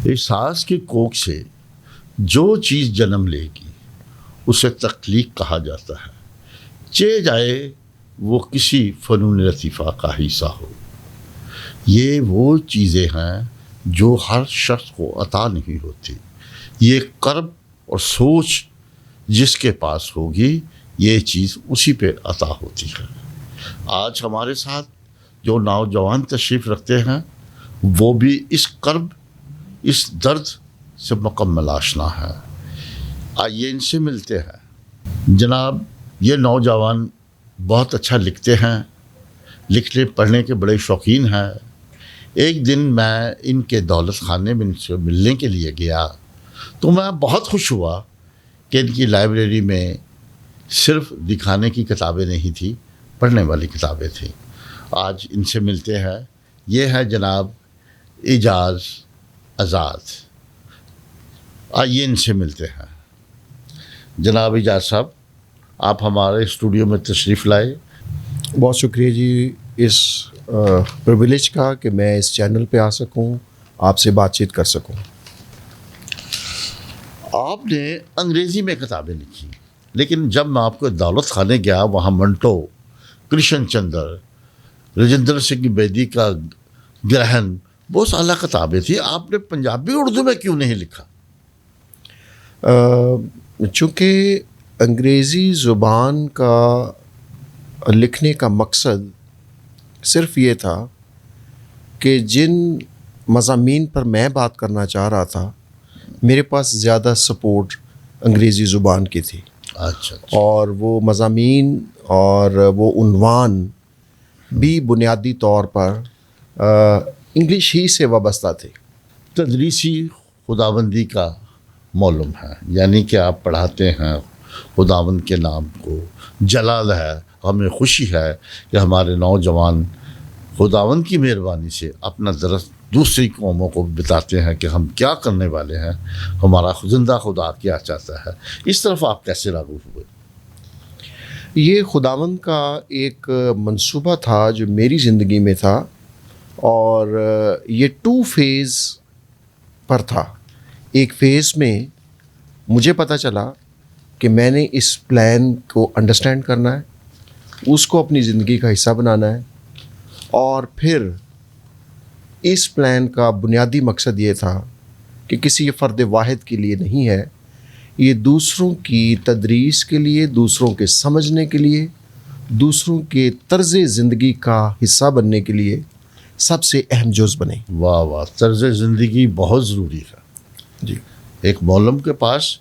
احساس کی کوکھ سے جو چیز جنم لے گی اسے تخلیق کہا جاتا ہے، چاہے جائے وہ کسی فنون لطیفہ کا حصہ ہو۔ یہ وہ چیزیں ہیں جو ہر شخص کو عطا نہیں ہوتی۔ یہ قلب اور سوچ جس کے پاس ہوگی یہ چیز اسی پہ عطا ہوتی ہے۔ آج ہمارے ساتھ جو نوجوان تشریف رکھتے ہیں وہ بھی اس قلب، اس درد سے مکمل آشنا ہے۔ آئیے ان سے ملتے ہیں۔ جناب، یہ نوجوان بہت اچھا لکھتے ہیں، لکھنے پڑھنے کے بڑے شوقین ہیں۔ ایک دن میں ان کے دولت خانے میں ان سے ملنے کے لیے گیا تو میں بہت خوش ہوا کہ ان کی لائبریری میں صرف دکھانے کی کتابیں نہیں تھیں، پڑھنے والی کتابیں تھیں۔ آج ان سے ملتے ہیں۔ یہ ہے جناب اعجاز آزاد۔ آئیے ان سے ملتے ہیں۔ جناب اعجاز صاحب، آپ ہمارے اسٹوڈیو میں تشریف لائے۔ بہت شکریہ جی اس پرویلیج کا کہ میں اس چینل پہ آ سکوں، آپ سے بات چیت کر سکوں۔ آپ نے انگریزی میں کتابیں لکھی، لیکن جب میں آپ کو دولت خانے گیا وہاں منٹو، کرشن چندر، رجندر سنگھ بیدی کا گرہن، بہت سالہ کتابیں تھیں۔ آپ نے پنجابی اردو میں کیوں نہیں لکھا؟ چونکہ انگریزی زبان کا لکھنے کا مقصد صرف یہ تھا کہ جن مضامین پر میں بات کرنا چاہ رہا تھا میرے پاس زیادہ سپورٹ انگریزی زبان کی تھی۔ اچھا۔ اور وہ مضامین اور وہ عنوان بھی بنیادی طور پر انگلش ہی سے وابستہ تھے۔ تدریسی خداوندی کا معلوم ہے، یعنی کہ آپ پڑھاتے ہیں خداوند کے نام کو، جلال ہے۔ ہمیں خوشی ہے کہ ہمارے نوجوان خداوند کی مہربانی سے اپنا درس دوسری قوموں کو بتاتے ہیں کہ ہم کیا کرنے والے ہیں، ہمارا زندہ خدا کیا چاہتا ہے۔ اس طرف آپ کیسے راغب ہوئے؟ یہ خداوند کا ایک منصوبہ تھا جو میری زندگی میں تھا، اور یہ 2 فیز پر تھا۔ ایک فیز میں مجھے پتہ چلا کہ میں نے اس پلان کو انڈرسٹینڈ کرنا ہے، اس کو اپنی زندگی کا حصہ بنانا ہے، اور پھر اس پلان کا بنیادی مقصد یہ تھا کہ کسی فرد واحد کے لیے نہیں ہے، یہ دوسروں کی تدریس کے لیے، دوسروں کے سمجھنے کے لیے، دوسروں کے طرز زندگی کا حصہ بننے کے لیے سب سے اہم جز بنے۔ واہ واہ، طرز زندگی بہت ضروری ہے جی۔ ایک معلم کے پاس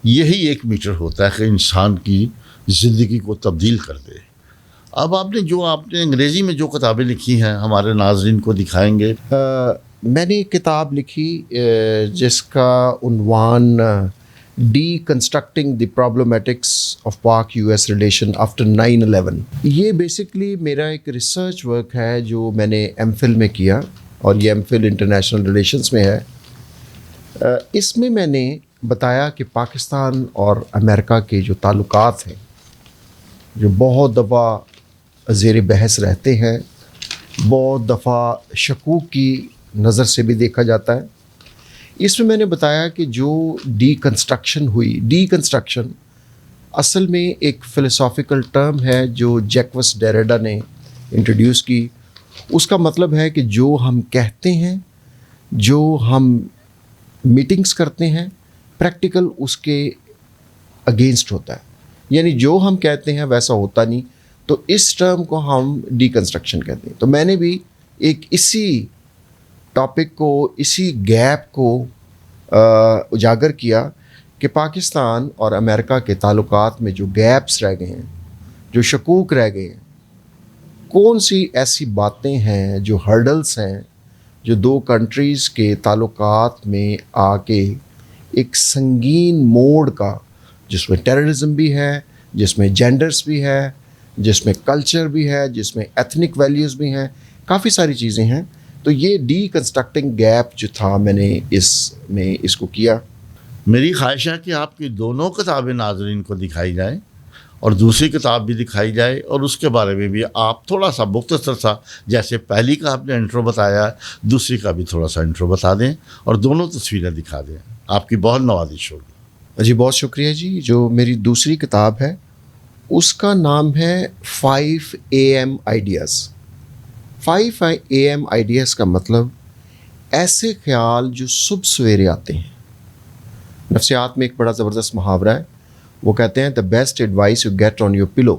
یہی 1 میٹر ہوتا ہے کہ انسان کی زندگی کو تبدیل کر دے۔ اب آپ نے انگریزی میں جو کتابیں لکھی ہیں ہمارے ناظرین کو دکھائیں گے۔ میں نے ایک کتاب لکھی جس کا عنوان D constructing the problematics of پاک یو ایس ریلیشن آفٹر 9/11۔ یہ بیسکلی میرا ایک ریسرچ ورک ہے جو میں نے ایم فل میں کیا، اور یہ ایم فل انٹرنیشنل ریلیشنز میں ہے۔ اس میں نے بتایا کہ پاکستان اور امریکہ کے جو تعلقات ہیں، جو بہت دفعہ زیر بحث رہتے ہیں، بہت دفعہ شکوک کی نظر سے بھی دیکھا جاتا ہے، اس میں نے بتایا کہ جو ڈی کنسٹرکشن ہوئی، ڈی کنسٹرکشن اصل میں ایک فلسافیکل ٹرم ہے جو جیکوس ڈیریڈا نے انٹروڈیوس کی۔ اس کا مطلب ہے کہ جو ہم کہتے ہیں، جو ہم میٹنگز کرتے ہیں، پریکٹیکل اس کے اگینسٹ ہوتا ہے، یعنی جو ہم کہتے ہیں ویسا ہوتا نہیں، تو اس ٹرم کو ہم ڈی کنسٹرکشن کہتے ہیں۔ تو میں نے بھی ایک اسی ٹاپک کو، اسی گیپ کو اجاگر کیا کہ پاکستان اور امریکہ کے تعلقات میں جو گیپس رہ گئے ہیں، جو شکوک رہ گئے ہیں، کون سی ایسی باتیں ہیں جو ہرڈلس ہیں جو 2 کنٹریز کے تعلقات میں آ کے ایک سنگین موڑ کا، جس میں ٹیررزم بھی ہے، جس میں جینڈرز بھی ہے، جس میں کلچر بھی ہے، جس میں ایتھنک ویلیوز بھی ہیں، کافی ساری چیزیں ہیں۔ تو یہ ڈی کنسٹرکٹنگ گیپ جو تھا، میں نے اس کو کیا۔ میری خواہش ہے کہ آپ کی دونوں کتابیں ناظرین کو دکھائی جائیں اور دوسری کتاب بھی دکھائی جائے اور اس کے بارے میں بھی آپ تھوڑا سا مختصر سا، جیسے پہلی کا آپ نے انٹرو بتایا ہے، دوسری کا بھی تھوڑا سا انٹرو بتا دیں اور دونوں تصویریں دکھا دیں. آپ کی بہت نوازش ہوگی. جی بہت شکریہ جی. جو میری دوسری کتاب ہے اس کا نام ہے 5 AM آئیڈیاز. 5 AM آئیڈیاز کا مطلب ایسے خیال جو صبح سویرے آتے ہیں. نفسیات میں ایک بڑا زبردست محاورہ ہے، وہ کہتے ہیں the best advice you get on your pillow.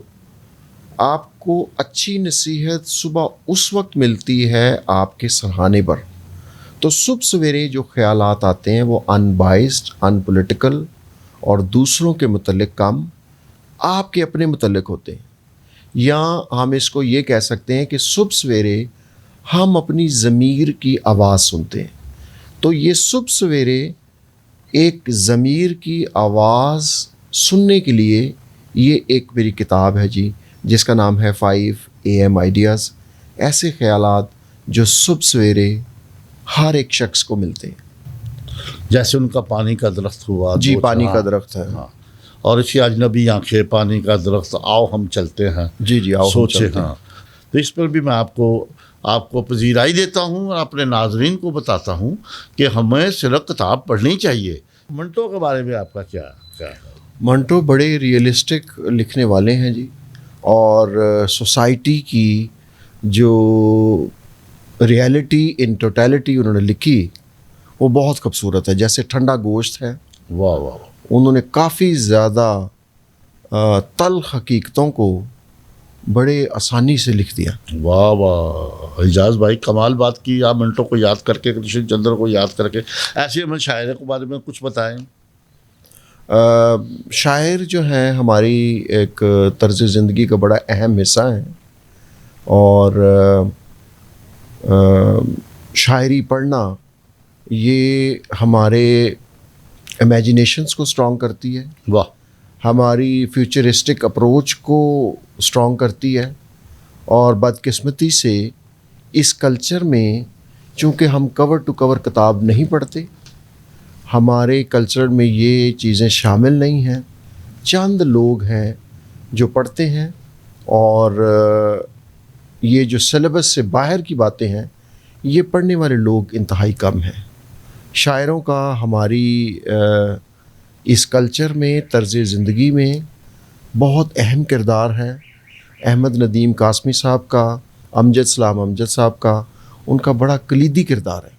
آپ کو اچھی نصیحت صبح اس وقت ملتی ہے آپ کے سرہانے پر. تو صبح سویرے جو خیالات آتے ہیں وہ ان بائسڈ، ان پولیٹیکل اور دوسروں کے متعلق کم آپ کے اپنے متعلق ہوتے ہیں. یا ہم اس کو یہ کہہ سکتے ہیں کہ صبح سویرے ہم اپنی ضمیر کی آواز سنتے ہیں. تو یہ صبح سویرے ایک ضمیر کی آواز سننے کے لیے یہ ایک میری کتاب ہے جی، جس کا نام ہے 5 AM آئیڈیاز. ایسے خیالات جو صبح سویرے ہر ایک شخص کو ملتے ہیں. جیسے ان کا پانی کا درخت ہوا. جی پانی کا درخت ہے. ہاں. اور اسی اجنبی آنکھیں، پانی کا درخت، آؤ ہم چلتے ہیں. جی جی آؤ سوچے. ہاں. تو اس پر بھی میں آپ کو پذیرائی دیتا ہوں اور اپنے ناظرین کو بتاتا ہوں کہ ہمیں صرف کتاب پڑھنی چاہیے. منٹو کے بارے میں آپ کا کیا ہے؟ منٹو بڑے ریئلسٹک لکھنے والے ہیں جی، اور سوسائٹی کی جو ریئلٹی ان ٹوٹیلٹی انہوں نے لکھی وہ بہت خوبصورت ہے. جیسے ٹھنڈا گوشت ہے، واہ واہ، انہوں نے کافی زیادہ تلخ حقیقتوں کو بڑے آسانی سے لکھ دیا. واہ واہ، اعجاز بھائی کمال بات کی آپ. منٹو کو یاد کر کے، کرشن چندر کو یاد کر کے. ایسے ہمیں شاعر کے بارے میں کچھ بتائیں. شاعر جو ہیں ہماری ایک طرز زندگی کا بڑا اہم حصہ ہیں، اور شاعری پڑھنا یہ ہمارے امیجنیشنس کو اسٹرانگ کرتی ہے. واہ. ہماری فیوچرسٹک اپروچ کو اسٹرانگ کرتی ہے. اور بدقسمتی سے اس کلچر میں چونکہ ہم کور ٹو کور کتاب نہیں پڑھتے، ہمارے کلچر میں یہ چیزیں شامل نہیں ہیں. چند لوگ ہیں جو پڑھتے ہیں، اور یہ جو سلیبس سے باہر کی باتیں ہیں یہ پڑھنے والے لوگ انتہائی کم ہیں. شاعروں کا ہماری اس کلچر میں، طرز زندگی میں بہت اہم کردار ہے. احمد ندیم قاسمی صاحب کا، امجد سلام امجد صاحب کا، ان کا بڑا کلیدی کردار ہے.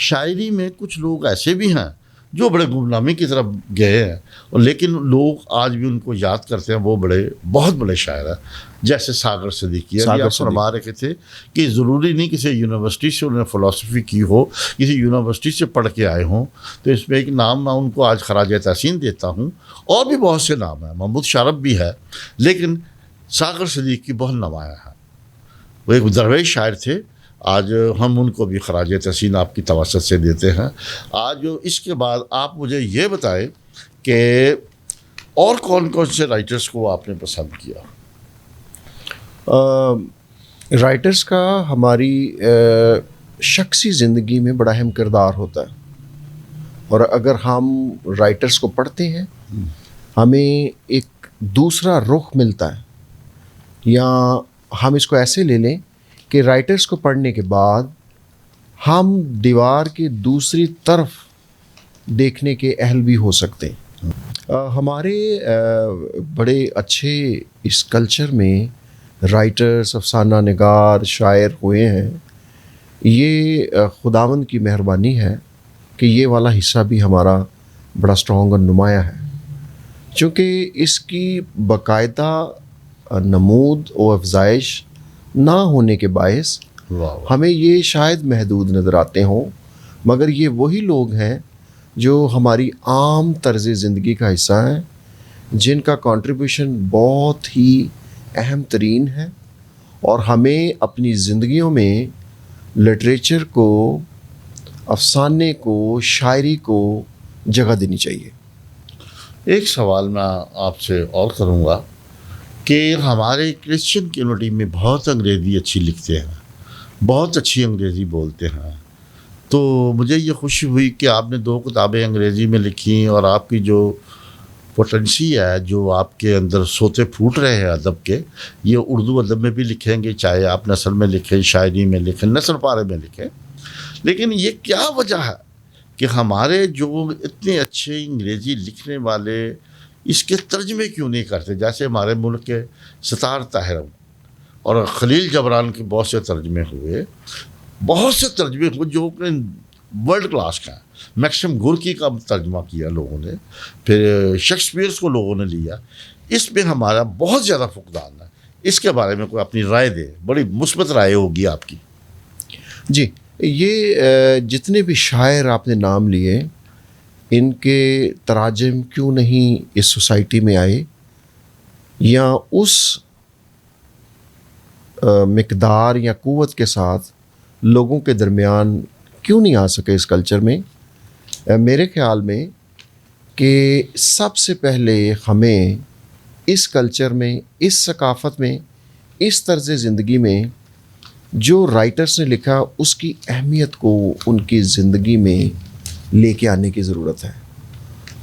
شاعری میں کچھ لوگ ایسے بھی ہیں جو بڑے گمنامی کی طرف گئے ہیں، اور لیکن لوگ آج بھی ان کو یاد کرتے ہیں. وہ بہت بڑے شاعر ہیں، جیسے ساگر صدیقی. آپ فرما رہے تھے کہ ضروری نہیں کسی یونیورسٹی سے انہوں نے فلسفی کی ہو، کسی یونیورسٹی سے پڑھ کے آئے ہوں. تو اس میں ایک نام میں ان کو آج خراج تحسین دیتا ہوں. اور بھی بہت سے نام ہیں، محمود شارف بھی ہے، لیکن ساگر صدیقی بہت نمایاں ہے. وہ ایک درویش شاعر تھے. آج ہم ان کو بھی خراج تحسین آپ کی توسط سے دیتے ہیں. آج اس کے بعد آپ مجھے یہ بتائیں کہ اور کون کون سے رائٹرز کو آپ نے پسند کیا؟ رائٹرز کا ہماری شخصی زندگی میں بڑا اہم کردار ہوتا ہے. اور اگر ہم رائٹرز کو پڑھتے ہیں ہمیں ایک دوسرا رخ ملتا ہے. یا ہم اس کو ایسے لے لیں کہ رائٹرز کو پڑھنے کے بعد ہم دیوار کی دوسری طرف دیکھنے کے اہل بھی ہو سکتے ہیں. ہمارے بڑے اچھے اس کلچر میں رائٹرز، افسانہ نگار، شاعر ہوئے ہیں. یہ خداوند کی مہربانی ہے کہ یہ والا حصہ بھی ہمارا بڑا اسٹرانگ اور نمایاں ہے. چونکہ اس کی باقاعدہ نمود و افزائش نہ ہونے کے باعث ہمیں یہ شاید محدود نظر آتے ہوں، مگر یہ وہی لوگ ہیں جو ہماری عام طرز زندگی کا حصہ ہیں، جن کا کنٹریبیوشن بہت ہی اہم ترین ہے. اور ہمیں اپنی زندگیوں میں لٹریچر کو، افسانے کو، شاعری کو جگہ دینی چاہیے. ایک سوال میں آپ سے اور کروں گا کہ ہمارے کرسچن کمیونٹی میں بہت انگریزی اچھی لکھتے ہیں، بہت اچھی انگریزی بولتے ہیں. تو مجھے یہ خوشی ہوئی کہ آپ نے 2 کتابیں انگریزی میں لکھیں، اور آپ کی جو پوٹنسی ہے جو آپ کے اندر سوتے پھوٹ رہے ہیں ادب کے، یہ اردو ادب میں بھی لکھیں گے، چاہے آپ نثر میں لکھیں، شاعری میں لکھیں، نثر پارے میں لکھیں. لیکن یہ کیا وجہ ہے کہ ہمارے جو اتنے اچھے انگریزی لکھنے والے اس کے ترجمے کیوں نہیں کرتے؟ جیسے ہمارے ملک کے ستار طاہر اور خلیل جبران کے بہت سے ترجمے ہوئے، بہت سے ترجمے ہوئے جو کہ ورلڈ کلاس کا ہے. میکسم گورکی کا ترجمہ کیا لوگوں نے، پھر شیکسپیئرس کو لوگوں نے لیا. اس میں ہمارا بہت زیادہ فقدان ہے. اس کے بارے میں کوئی اپنی رائے دے، بڑی مثبت رائے ہوگی آپ کی. جی، یہ جتنے بھی شاعر آپ نے نام لیے، ان کے تراجم کیوں نہیں اس سوسائٹی میں آئے، یا اس مقدار یا قوت کے ساتھ لوگوں کے درمیان کیوں نہیں آ سکے اس کلچر میں؟ میرے خیال میں کہ سب سے پہلے ہمیں اس کلچر میں، اس ثقافت میں، اس طرز زندگی میں جو رائٹرز نے لکھا اس کی اہمیت کو ان کی زندگی میں لے کے آنے کی ضرورت ہے.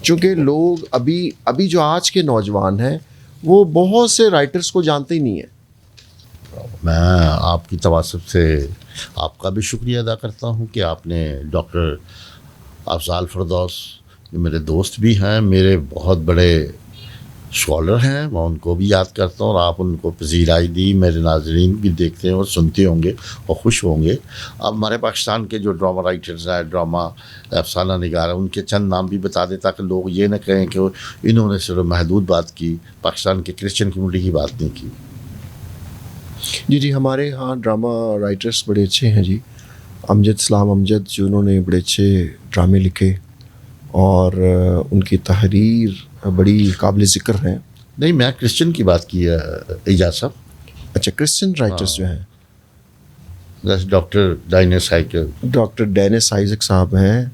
چونکہ لوگ ابھی جو آج کے نوجوان ہیں وہ بہت سے رائٹرز کو جانتے ہی نہیں ہیں. میں آپ کی تواسط سے آپ کا بھی شکریہ ادا کرتا ہوں کہ آپ نے ڈاکٹر افضال فردوس، جو میرے دوست بھی ہیں، میرے بہت بڑے اسکالر ہیں، میں ان کو بھی یاد کرتا ہوں، اور آپ ان کو پذیرائی دی. میرے ناظرین بھی دیکھتے ہیں اور سنتے ہوں گے اور خوش ہوں گے. اب ہمارے پاکستان کے جو ڈرامہ رائٹرز ہیں، ڈرامہ افسانہ نگار ہیں، ان کے چند نام بھی بتا دیں تاکہ لوگ یہ نہ کہیں کہ انہوں نے صرف محدود بات کی، پاکستان کے کرسچن کمیونٹی کی بات نہیں کی. جی، ہمارے ہاں ڈرامہ رائٹرز بڑے اچھے ہیں جی. امجد اسلام امجد، جو انہوں نے بڑے اچھے ڈرامے لکھے اور ان کی تحریر بڑی قابل ذکر ہیں. نہیں، میں کرسچن کی بات کی ہے اعجاز صاحب. اچھا، کرسچن رائٹرز جو ہیں، جیسے ڈاکٹر ڈینس آئزک صاحب ہیں،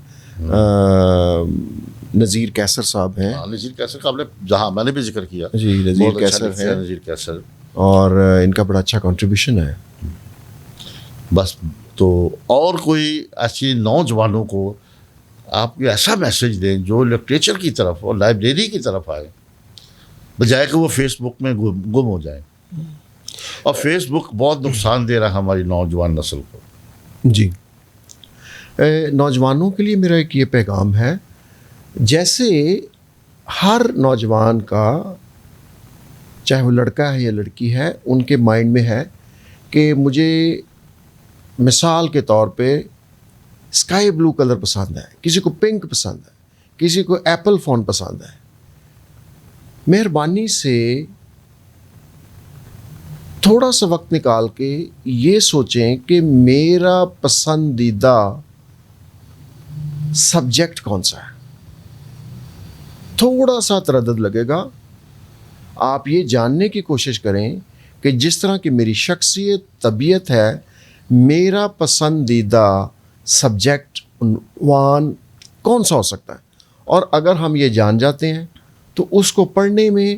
نذیر کیسر صاحب ہیں. نذیر کیسر کا جہاں میں نے بھی ذکر کیا جی، نذیر کیسر ہیں، نذیر کیسر، اور ان کا بڑا اچھا کنٹریبیوشن ہے. بس تو اور کوئی ایسی نوجوانوں کو آپ ایسا میسج دیں جو لٹریچر کی طرف اور لائبریری کی طرف آئے، بجائے کہ وہ فیس بک میں گم ہو جائیں. اور فیس بک بہت نقصان دے رہا ہے ہماری نوجوان نسل کو. جی، نوجوانوں کے لیے میرا ایک یہ پیغام ہے، جیسے ہر نوجوان کا، چاہے وہ لڑکا ہے یا لڑکی ہے، ان کے مائنڈ میں ہے کہ مجھے مثال کے طور پہ اسکائی بلو کلر پسند ہے، کسی کو پنک پسند ہے، کسی کو ایپل فون پسند ہے. مہربانی سے تھوڑا سا وقت نکال کے یہ سوچیں کہ میرا پسندیدہ سبجیکٹ کون سا ہے. تھوڑا سا تردد لگے گا. آپ یہ جاننے کی کوشش کریں کہ جس طرح کی میری شخصیت، طبیعت ہے، میرا پسندیدہ سبجیکٹ، عنوان کون سا ہو سکتا ہے. اور اگر ہم یہ جان جاتے ہیں تو اس کو پڑھنے میں،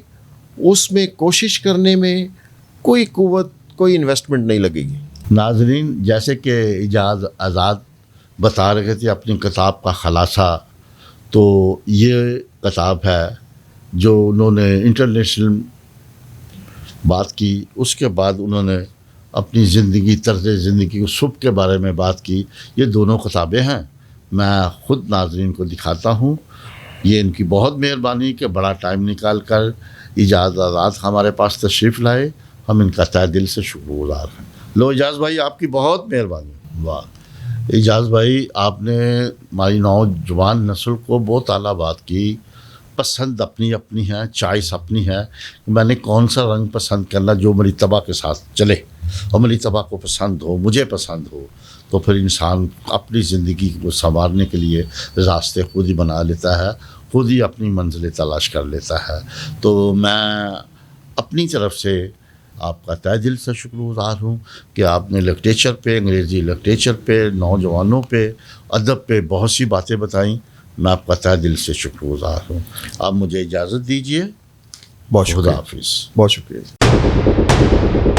اس میں کوشش کرنے میں کوئی قوت، کوئی انویسٹمنٹ نہیں لگے گی. ناظرین، جیسے کہ اعجاز آزاد بتا رہے تھے اپنی کتاب کا خلاصہ، تو یہ کتاب ہے جو انہوں نے انٹرنیشنل بات کی، اس کے بعد انہوں نے اپنی زندگی، طرز زندگی صبح کے بارے میں بات کی. یہ دونوں کتابیں ہیں، میں خود ناظرین کو دکھاتا ہوں. یہ ان کی بہت مہربانی کہ بڑا ٹائم نکال کر اعجاز آزاد ہمارے پاس تشریف لائے. ہم ان کا تہ دل سے شکر گزار ہیں. لو اعجاز بھائی، آپ کی بہت مہربانی. واہ اعجاز بھائی، آپ نے ہماری نوجوان نسل کو بہت اعلیٰ بات کی. پسند اپنی اپنی ہے، چوائس اپنی ہے. میں نے کون سا رنگ پسند کرنا جو میری طبع کے ساتھ چلے، اور میری طبع کو پسند ہو، مجھے پسند ہو، تو پھر انسان اپنی زندگی کو سنوارنے کے لیے راستے خود ہی بنا لیتا ہے، خود ہی اپنی منزلیں تلاش کر لیتا ہے. تو میں اپنی طرف سے آپ کا تہ دل سے شکر گزار ہوں کہ آپ نے لٹریچر پہ، انگریزی لٹریچر پہ، نوجوانوں پہ، ادب پہ بہت سی باتیں بتائیں. میں آپ کا تہ دل سے شکر گزار ہوں. آپ مجھے اجازت دیجیے. بہت شکریہ. خدا حافظ. بہت شکریہ.